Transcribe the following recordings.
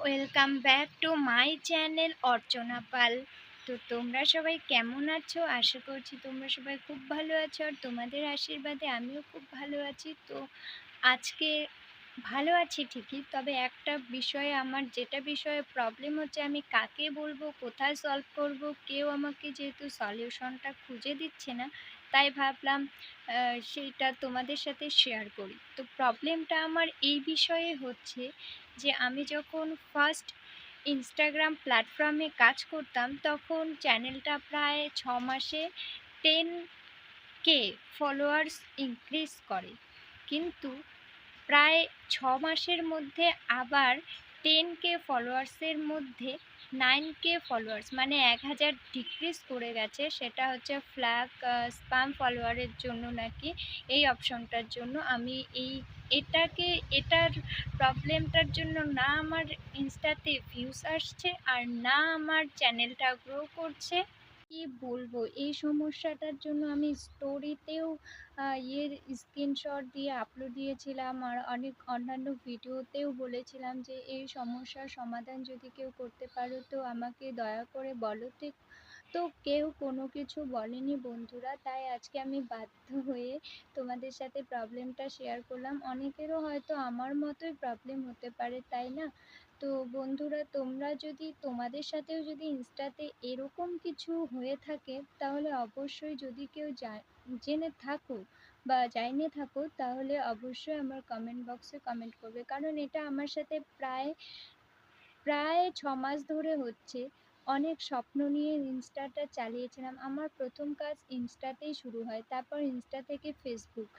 Welcome back to my channel Archana Pal. তো তোমরা সবাই কেমন আছো? আশা করছি তোমরা সবাই খুব ভালো আছো, আর তোমাদের আশীর্বাদে আমিও খুব ভালো আছি। তো আজকে ভালো আছি ঠিকই, তবে একটা বিষয়ে আমার যেটা বিষয়ে প্রবলেম হচ্ছে, আমি কাকে বলবো, কোথায় সলভ করব, কেউ আমাকে যেহেতু সলিউশনটা খুঁজে দিচ্ছে না, তাই ভাবলাম সেইটা তোমাদের সাথে শেয়ার করি। তো প্রবলেমটা আমার এই বিষয়ে হচ্ছে যে আমি যখন ফার্স্ট ইনস্টাগ্রাম প্ল্যাটফর্মে কাজ করতাম, তখন চ্যানেলটা প্রায় 6 মাসে 10K ফলোয়ার্স ইনক্রিজ করে, কিন্তু প্রায় 6 মাসের মধ্যে আবার 10K ফলোয়ার্সের মধ্যে 9K ফলোয়ার্স মানে 1000 ডিক্রিজ করে গেছে। সেটা হচ্ছে ফ্ল্যাগ স্প্যাম ফলোয়ারের জন্য নাকি, এই অপশনটার জন্য। আমি এটার প্রবলেমটার জন্য না আমার ইনস্টাতে ভিউস আসছে, আর না আমার চ্যানেলটা গ্রো করছে। কি বলবো, এই সমস্যাটার জন্য আমি স্টোরিতেও স্ক্রিনশট দিয়ে আপলোড দিয়েছিলাম, আর অনেক অন্যান্য ভিডিওতেও বলেছিলাম যে এই সমস্যার সমাধান যদি কেউ করতে পারো তো আমাকে দয়া করে বলো। তো কেউ কোনো কিছু বলেনি বন্ধুরা, তাই আজকে আমি বাধ্য হয়ে তোমাদের সাথে প্রবলেমটা শেয়ার করলাম। অনেকেরও হয়তো আমার মতোই প্রবলেম হতে পারে, তাই না? তো বন্ধুরা, তোমরা যদি তোমাদের সাথেও যদি ইনস্টাতে এরকম কিছু হয়ে থাকে, তাহলে অবশ্যই, যদি কেউ জেনে থাকো বা জানিয়ে থাকো, তাহলে অবশ্যই আমার কমেন্ট বক্সে কমেন্ট করবে, কারণ এটা আমার সাথে প্রায় প্রায় 6 মাস ধরে হচ্ছে। অনেক স্বপ্ন নিয়ে ইনস্টাটা চালিয়েছিলাম। আমার প্রথম কাজ ইনস্টাতেই শুরু হয়, তারপর ইনস্টা থেকে ফেসবুক।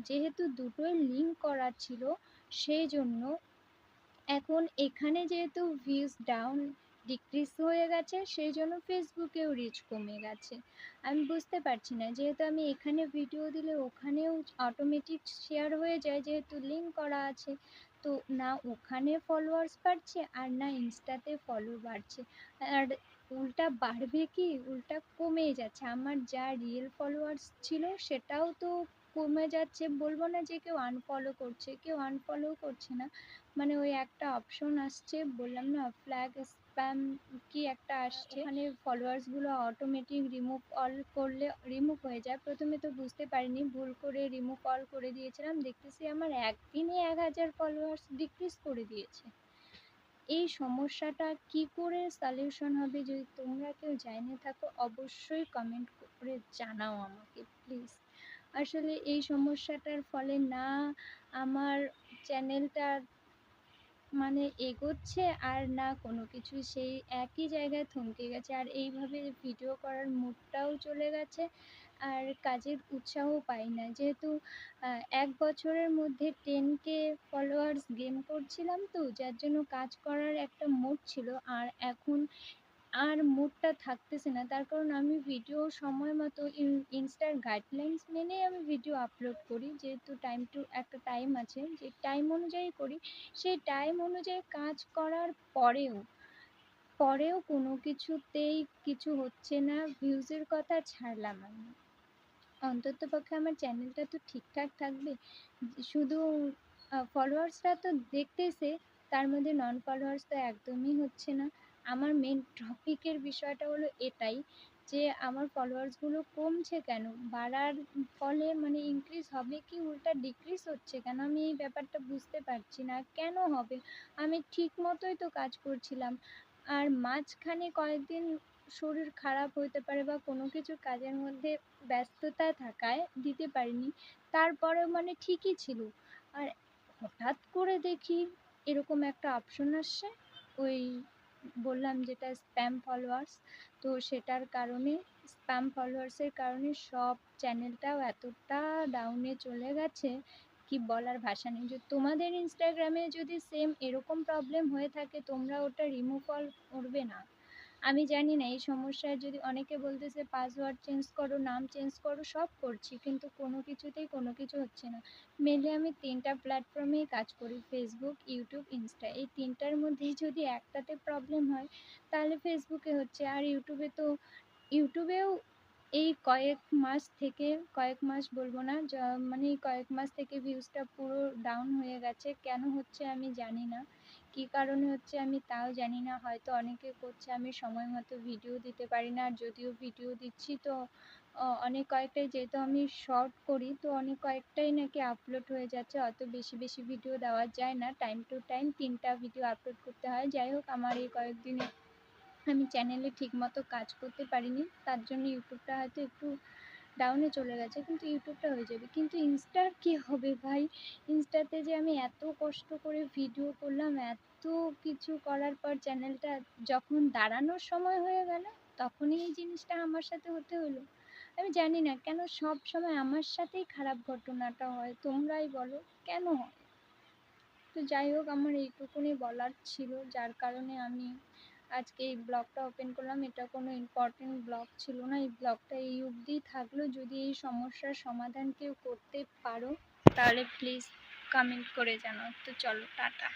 যেহেতু দুটোই লিঙ্ক করা ছিল, সেই জন্য এখন এখানে যেহেতু ভিউজ ডাউন ডিক্রিজ হয়ে গেছে, সেই জন্য ফেসবুকেও রিচ কমে গেছে। আমি বুঝতে পারছি না, যেহেতু আমি এখানে ভিডিও দিলে ওখানেও অটোমেটিক শেয়ার হয়ে যায়, যেহেতু লিঙ্ক করা আছে। তো না ওখানে ফলোয়ার্স বাড়ছে, আর না ইনস্টাতে ফলো বাড়ছে। আর উল্টা বাড়বে কি, উল্টা কমেই যাচ্ছে। আমার যা রিয়েল ফলোয়ার্স ছিল সেটাও তো কমে যাচ্ছে। বলবো না যে কেউ আনফলো করছে, কেউ আনফলো করছে না, মানে ওই একটা অপশন আসছে, বললাম না, ফ্ল্যাগ স্প্যাম কি একটা আসছে, ওখানে ফলোয়ার্সগুলো অটোমেটিক রিমুভ অল করলে রিমুভ হয়ে যায়। প্রথমে তো বুঝতে পারিনি, ভুল করে রিমুভ অল করে দিয়েছিলাম, দেখতেছি আমার একদিনে 1000 ফলোয়ার্স ডিক্রিজ করে দিয়েছে। এই সমস্যাটা কি করে সলিউশন হবে, যদি তোমরা কেউ জেনে থাকো অবশ্যই কমেন্ট করে জানাও আমাকে প্লিজ। আসলে এই সমস্যাটার ফলে না আমার চ্যানেলটার মানে এগোচ্ছে, আর না কোনো কিছু, সেই একই জায়গায় থমকে গেছে, আর এইভাবে ভিডিও করার মুডটাও চলে গেছে, আর কাজের উৎসাহ পাই না। যেহেতু 1 বছরের মধ্যে 10K ফলোয়ার্স গেইন করছিলাম, তো যার জন্য কাজ করার একটা মুড ছিল, আর এখন আর মুডটা থাকতেছে না। তার কারণ আমি ভিডিও সময় মতো ইনস্টার গাইডলাইন্স মেনেই আমি ভিডিও আপলোড করি, যেহেতু একটা টাইম আছে, যে টাইম অনুযায়ী করি। সেই টাইম অনুযায়ী কাজ করার পরেও কোনো কিছুতেই কিছু হচ্ছে না। ভিউজের কথা ছাড়লাম, আমি অন্ততপক্ষে আমার চ্যানেলটা তো ঠিকঠাক থাকবে। শুধু ফলোয়ার্সরা তো দেখতেছে, তার মধ্যে নন ফলোয়ার্স তো একদমই হচ্ছে না। আমার মেন টপিকের বিষয়টা হলো এটাই, যে আমার ফলোয়ার্সগুলো কমছে কেন, বাড়ার ফলে মানে ইনক্রিজ হবে কি উল্টা ডিক্রিজ হচ্ছে কেন, আমি এই ব্যাপারটা বুঝতে পারছি না। কেন হবে? আমি ঠিক মতোই তো কাজ করছিলাম, আর মাঝখানে কয়েকদিন শরীর খারাপ হতে পারে বা কোনো কিছু কাজের মধ্যে ব্যস্ততা থাকায় দিতে পারিনি, তারপরেও মানে ঠিকই ছিল। আর হঠাৎ করে দেখি এরকম একটা অপশন আসছে, ওই বললাম যেটা স্প্যাম ফলোয়ার্স। তো সেটার কারণে, স্প্যাম ফলোয়ার্সের কারণে সব চ্যানেলটাও এতটা ডাউনে চলে গেছে, কি বলার ভাষা নেই। যে তোমাদের ইনস্টাগ্রামে যদি সেম এরকম প্রবলেম হয়ে থাকে, তোমরা ওটা রিমুভ অল করবে না? আমি জানি না এই সমস্যায়, যদি অনেকে বলতেছে পাসওয়ার্ড চেঞ্জ করো, নাম চেঞ্জ করো, সব করছি, কিন্তু কোনো কিছুতেই কোনো কিছু হচ্ছে না। মেনলি আমি 3টা প্ল্যাটফর্মেই কাজ করি, ফেসবুক, ইউটিউব, ইনস্টা। এই 3টার মধ্যেই যদি একটাতে প্রবলেম হয়, তাহলে ফেসবুকে হচ্ছে, আর ইউটিউবেও এই কয়েক মাস বলবো না, মানে এই কয়েক মাস থেকে ভিউজটা পুরো ডাউন হয়ে গেছে। কেন হচ্ছে আমি জানি না, কী কারণে হচ্ছে আমি তাও জানি না। হয়তো অনেকে করছে আমি সময় মতো ভিডিও দিতে পারি না, আর যদিও ভিডিও দিচ্ছি তো অনেক কয়েকটাই, যেহেতু আমি শর্ট করি তো অনেক কয়েকটাই নাকি আপলোড হয়ে যাচ্ছে। অত বেশি বেশি ভিডিও দেওয়া যায় না, টাইম টু টাইম 3টা ভিডিও আপলোড করতে হয়। যাই হোক, আমার এই কয়েকদিনে আমি চ্যানেলে ঠিকমতো কাজ করতে পারিনি, তার জন্য ইউটিউবটা হয়তো একটু ডাউনে চলে গেছে, কিন্তু ইউটিউবটা হয়ে যাবে। কিন্তু ইনস্টার কী হবে ভাই? ইনস্টাতে যে আমি এত কষ্ট করে ভিডিও করলাম, এত কিছু করার পর চ্যানেলটা যখন দাঁড়ানোর সময় হয়ে গেল, তখনই এই জিনিসটা আমার সাথে হতে হলো। আমি জানি না কেন সব সময় আমার সাথেই খারাপ ঘটনাটা হয়, তোমরাই বলো কেন হয়? তো যাই হোক, আমার এইটুকুনি বলার ছিল, যার কারণে আমি আজকে এই ব্লগটা ওপেন করলাম। এটা কোনো ইম্পর্টেন্ট ব্লগ ছিল না, এই ব্লগটা এই অবধিই থাকলো। যদি এই সমস্যার সমাধান কেউ করতে পারো তাহলে প্লিজ কমেন্ট করে জানাও। তো চলো, টাটা।